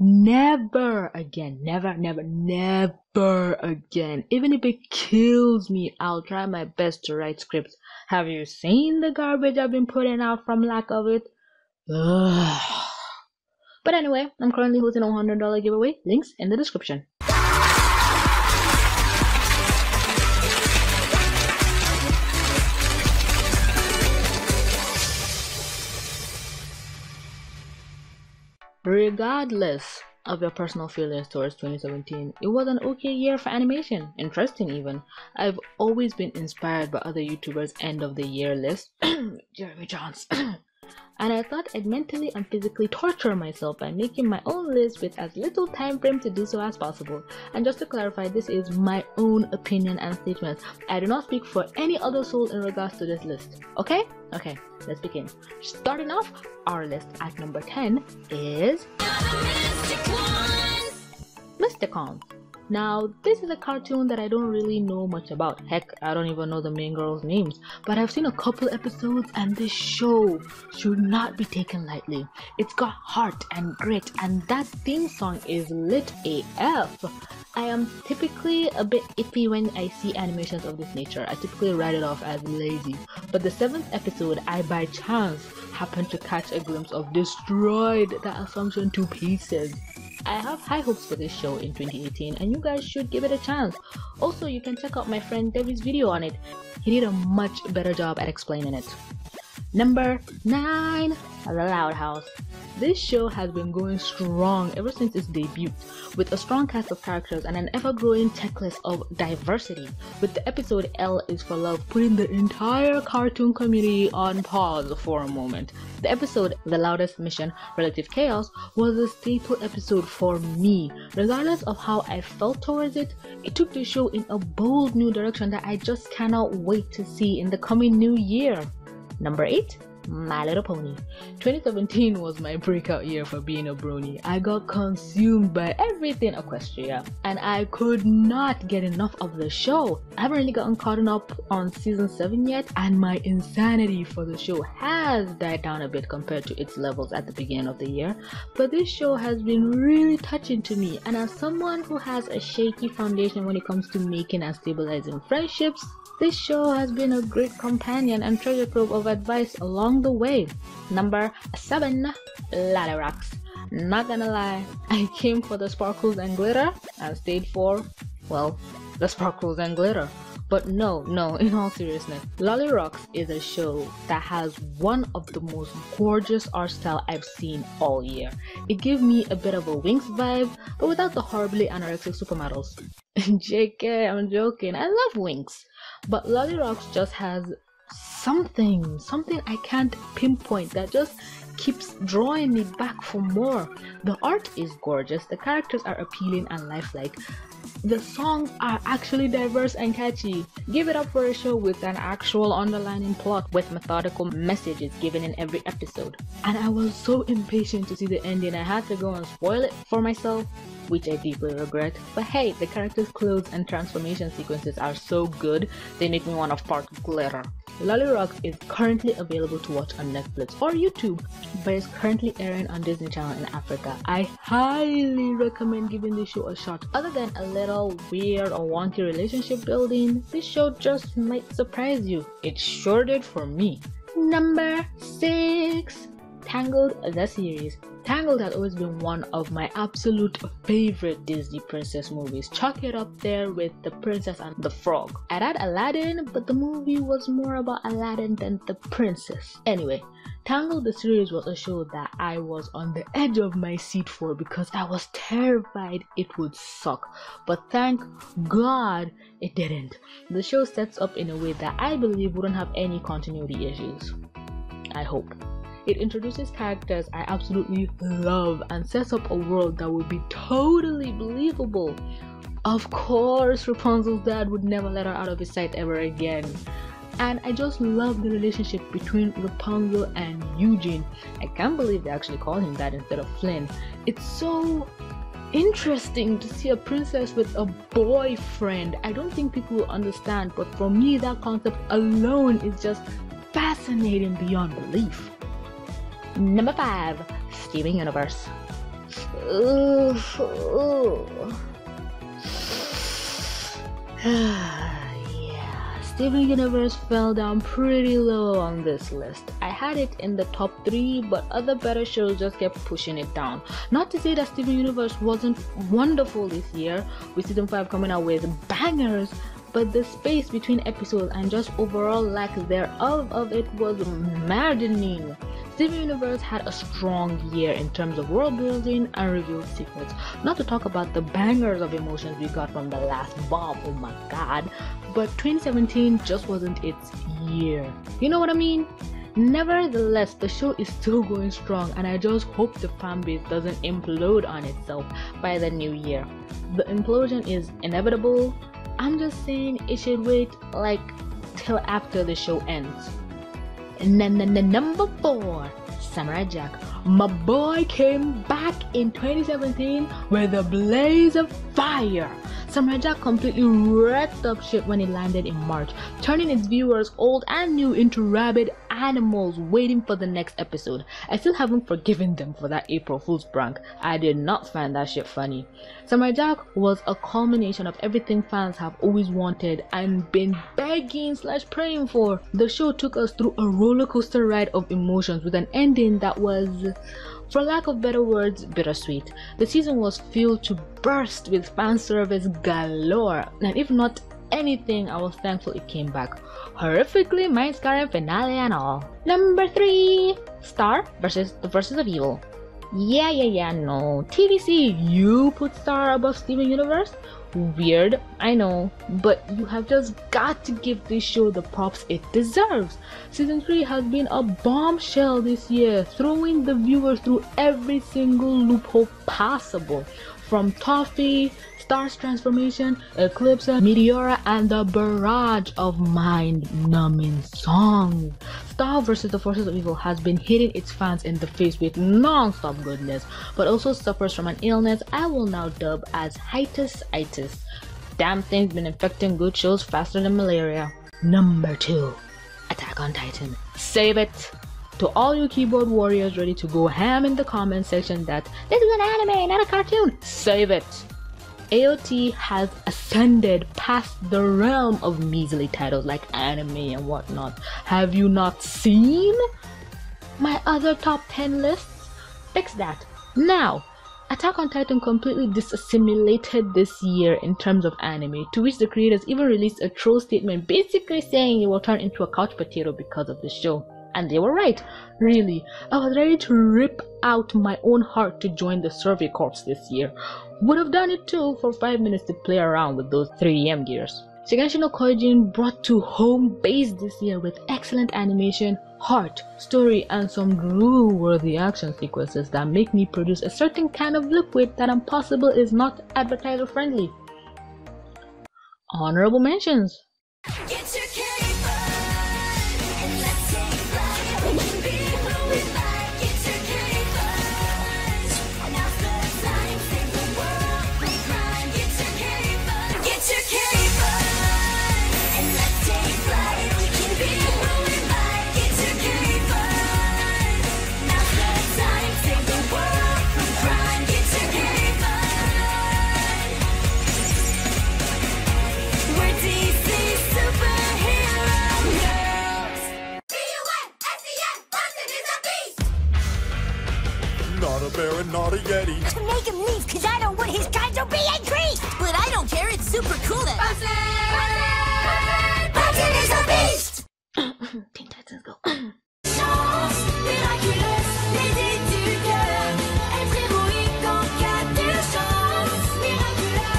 Never again. Never, never, never again. Even if it kills me, I'll try my best to write scripts. Have you seen the garbage I've been putting out from lack of it? Ugh. But anyway, I'm currently hosting a $100 giveaway. Links in the description. Regardless of your personal feelings towards 2017, it was an okay year for animation. Interesting even. I've always been inspired by other YouTubers' end of the year list. Jeremy Johns. And I thought I'd mentally and physically torture myself by making my own list with as little time frame to do so as possible. And just to clarify, this is my own opinion and statement. I do not speak for any other soul in regards to this list. Okay? Okay, let's begin. Starting off, our list at number 10 is Mysticons. Now, this is a cartoon that I don't really know much about. Heck, I don't even know the main girls' names. But I've seen a couple episodes and this show should not be taken lightly. It's got heart and grit, and that theme song is lit AF. I am typically a bit iffy when I see animations of this nature. I typically write it off as lazy. But the 7th episode, I by chance happened to catch a glimpse of destroyed that assumption to pieces. I have high hopes for this show in 2018 and you guys should give it a chance. Also, you can check out my friend Debbie's video on it. He did a much better job at explaining it. Number 9, The Loud House. This show has been going strong ever since its debut, with a strong cast of characters and an ever-growing checklist of diversity, with the episode L is for Love putting the entire cartoon community on pause for a moment. The episode The Loudest Mission, Relative Chaos, was a staple episode for me. Regardless of how I felt towards it, it took the show in a bold new direction that I just cannot wait to see in the coming new year. Number 8, My Little Pony. 2017 was my breakout year for being a brony. I got consumed by everything Equestria, and I could not get enough of the show. I haven't really gotten caught up on season 7 yet, and my insanity for the show has died down a bit compared to its levels at the beginning of the year. But this show has been really touching to me, and as someone who has a shaky foundation when it comes to making and stabilizing friendships, this show has been a great companion and treasure trove of advice along the way. Number 7, Loli Rocks. Not gonna lie, I came for the sparkles and glitter and stayed for, well, the sparkles and glitter. But no, in all seriousness, Loli Rocks is a show that has one of the most gorgeous art style I've seen all year. It gave me a bit of a Winx vibe, but without the horribly anorexic supermodels. JK, I'm joking, I love Winx. But Loli Rocks just has something I can't pinpoint that just keeps drawing me back for more. The art is gorgeous, the characters are appealing and lifelike. The songs are actually diverse and catchy. Give it up for a show with an actual underlying plot with methodical messages given in every episode. And I was so impatient to see the ending I had to go and spoil it for myself, which I deeply regret. But hey, the characters' clothes and transformation sequences are so good, they make me want to fart glitter. Loli Rocks is currently available to watch on Netflix or YouTube, but is currently airing on Disney Channel in Africa. I highly recommend giving this show a shot. Other than a little weird or wonky relationship building, this show just might surprise you. It sure did for me. Number 6, Tangled the Series. Tangled has always been one of my absolute favorite Disney princess movies. Chalk it up there with The Princess and the Frog. I'd add Aladdin, but the movie was more about Aladdin than the princess. Anyway, Tangled the Series was a show that I was on the edge of my seat for because I was terrified it would suck. But thank God it didn't. The show sets up in a way that I believe wouldn't have any continuity issues. I hope. It introduces characters I absolutely love and sets up a world that would be totally believable. Of course, Rapunzel's dad would never let her out of his sight ever again. And I just love the relationship between Rapunzel and Eugene. I can't believe they actually call him that instead of Flynn. It's so interesting to see a princess with a boyfriend. I don't think people will understand, but for me that concept alone is just fascinating beyond belief. Number 5, Steven Universe. Yeah, Steven Universe fell down pretty low on this list. I had it in the top 3, but other better shows just kept pushing it down. Not to say that Steven Universe wasn't wonderful this year, with season 5 coming out with bangers, but the space between episodes and just overall lack thereof of it was maddening. Steven Universe had a strong year in terms of world building and revealed secrets, not to talk about the bangers of emotions we got from the last bomb, oh my god, but 2017 just wasn't its year. You know what I mean? Nevertheless, the show is still going strong, and I just hope the fanbase doesn't implode on itself by the new year. The implosion is inevitable. I'm just saying it should wait like till after the show ends. Number 4, Samurai Jack. My boy came back in 2017 with a blaze of fire. Samurai Jack completely wrecked up shit when it landed in March, turning its viewers old and new into rabid animals waiting for the next episode. I still haven't forgiven them for that April Fool's prank. I did not find that shit funny. Samurai Jack was a culmination of everything fans have always wanted and been begging/praying for. The show took us through a roller coaster ride of emotions with an ending that was, for lack of better words, bittersweet. The season was filled to burst with fan service galore, and if not anything, I was thankful it came back. Horrifically mind-scarring finale and all. Number 3, Star versus the Forces of Evil. Yeah, no. TVC, you put Star above Steven Universe? Weird, I know, but you have just got to give this show the props it deserves. Season 3 has been a bombshell this year, throwing the viewers through every single loophole possible. From Toffee, Star's transformation, Eclipse, Meteora, and the barrage of mind-numbing songs. Star vs. the Forces of Evil has been hitting its fans in the face with non-stop goodness, but also suffers from an illness I will now dub as hiatus-itis. Damn thing's been infecting good shows faster than malaria. Number 2, Attack on Titan. Save it! To all you keyboard warriors ready to go ham in the comment section that this is an anime, not a cartoon, save it! AOT has ascended past the realm of measly titles like anime and whatnot. Have you not seen my other top 10 lists? Fix that. Now, Attack on Titan completely disassimilated this year in terms of anime, to which the creators even released a troll statement basically saying it will turn into a couch potato because of the show. And they were right, really. I was ready to rip out my own heart to join the Survey Corps this year. Would have done it too for 5 minutes to play around with those 3M gears. Shiganshi no Kyojin brought to home base this year with excellent animation, heart, story, and some drool-worthy action sequences that make me produce a certain kind of liquid that impossible is not advertiser friendly. Honorable mentions. Bear and not a Yeti. To make him leave, cause I don't want his kind to be increased! But I don't care, it's super cool that Bunsen is a beast! Teen Titans Go. Chance, miraculous, l'idée du cœur, être héroïque en cas d'urgence, miraculous.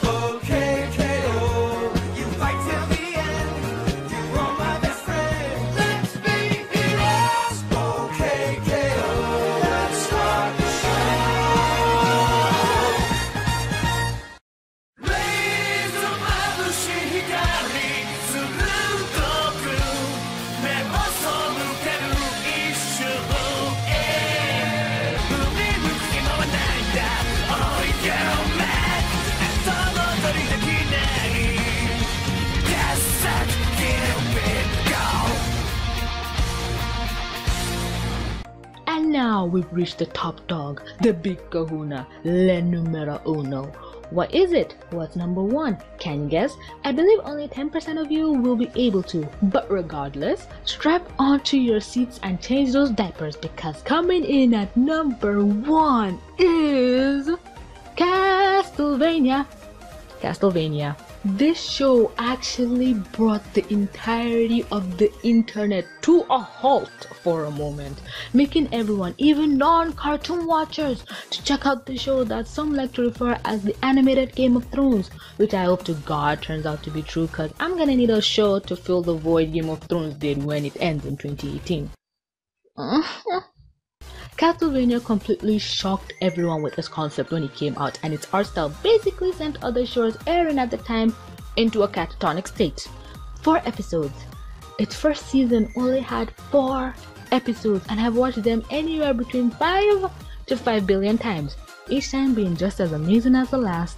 Okay, KO, you fight till the end. You are my best friend. now we've reached the top dog, the big kahuna, le numero uno. What is it? What's number one? Can you guess? I believe only 10% of you will be able to, but regardless, strap onto your seats and change those diapers, because coming in at number one is Castlevania. This show actually brought the entirety of the internet to a halt for a moment, making everyone, even non-cartoon watchers, to check out the show that some like to refer as the animated Game of Thrones, which I hope to God turns out to be true, cause I'm gonna need a show to fill the void Game of Thrones did when it ends in 2018. Castlevania completely shocked everyone with this concept when it came out, and its art style basically sent other shows airing at the time into a catatonic state. 4 episodes. Its first season only had 4 episodes, and I've watched them anywhere between 5 to 5 billion times, each time being just as amazing as the last.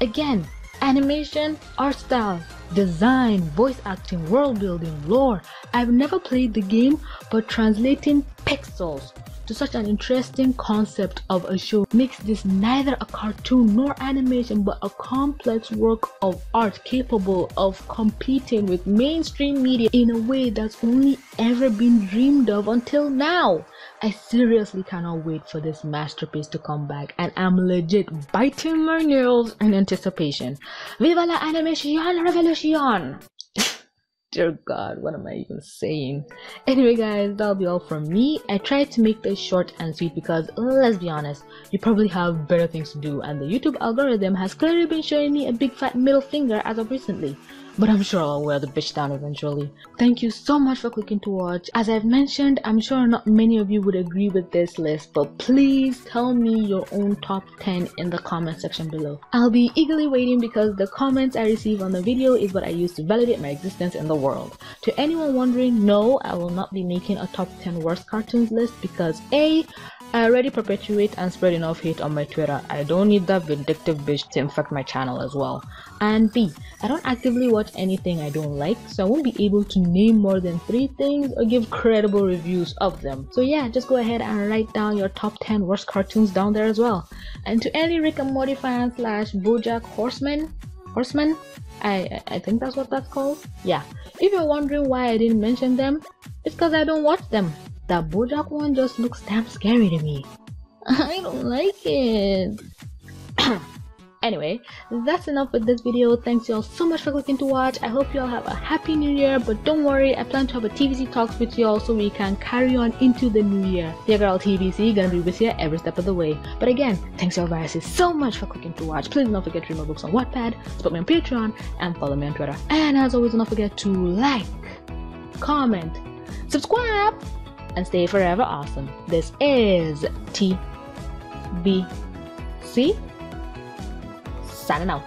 Again, animation, art style, design, voice acting, world building, lore. I've never played the game, but translating pixels to such an interesting concept of a show makes this neither a cartoon nor animation, but a complex work of art capable of competing with mainstream media in a way that's only ever been dreamed of until now. I seriously cannot wait for this masterpiece to come back, and I'm legit biting my nails in anticipation. Viva la animation revolution! Dear God, what am I even saying? Anyway guys, that'll be all from me. I tried to make this short and sweet because, let's be honest, you probably have better things to do, and the YouTube algorithm has clearly been showing me a big fat middle finger as of recently. But I'm sure I'll wear the bitch down eventually. Thank you so much for clicking to watch. As I've mentioned, I'm sure not many of you would agree with this list, but please tell me your own top 10 in the comment section below. I'll be eagerly waiting, because the comments I receive on the video is what I use to validate my existence in the world. To anyone wondering, no, I will not be making a top 10 worst cartoons list, because A, I already perpetuate and spread enough hate on my Twitter. I don't need that vindictive bitch to infect my channel as well. And B, I don't actively watch anything I don't like, so I won't be able to name more than 3 things or give credible reviews of them. So yeah, just go ahead and write down your top 10 worst cartoons down there as well. And to any Rick and Morty fans / BoJack Horseman, I think that's what that's called. Yeah, if you're wondering why I didn't mention them, it's because I don't watch them. That BoJack one just looks damn scary to me. I don't like it. Anyway, that's enough with this video. Thanks y'all so much for clicking to watch. I hope y'all have a happy new year, but don't worry, I plan to have a TVC talks with y'all so we can carry on into the new year. Your girl TVC gonna be with you every step of the way. But again, thanks y'all guys so much for clicking to watch. Please don't forget to read my books on Wattpad, support me on Patreon, and follow me on Twitter. And as always, don't forget to like, comment, subscribe, and stay forever awesome. This is TBC signing out.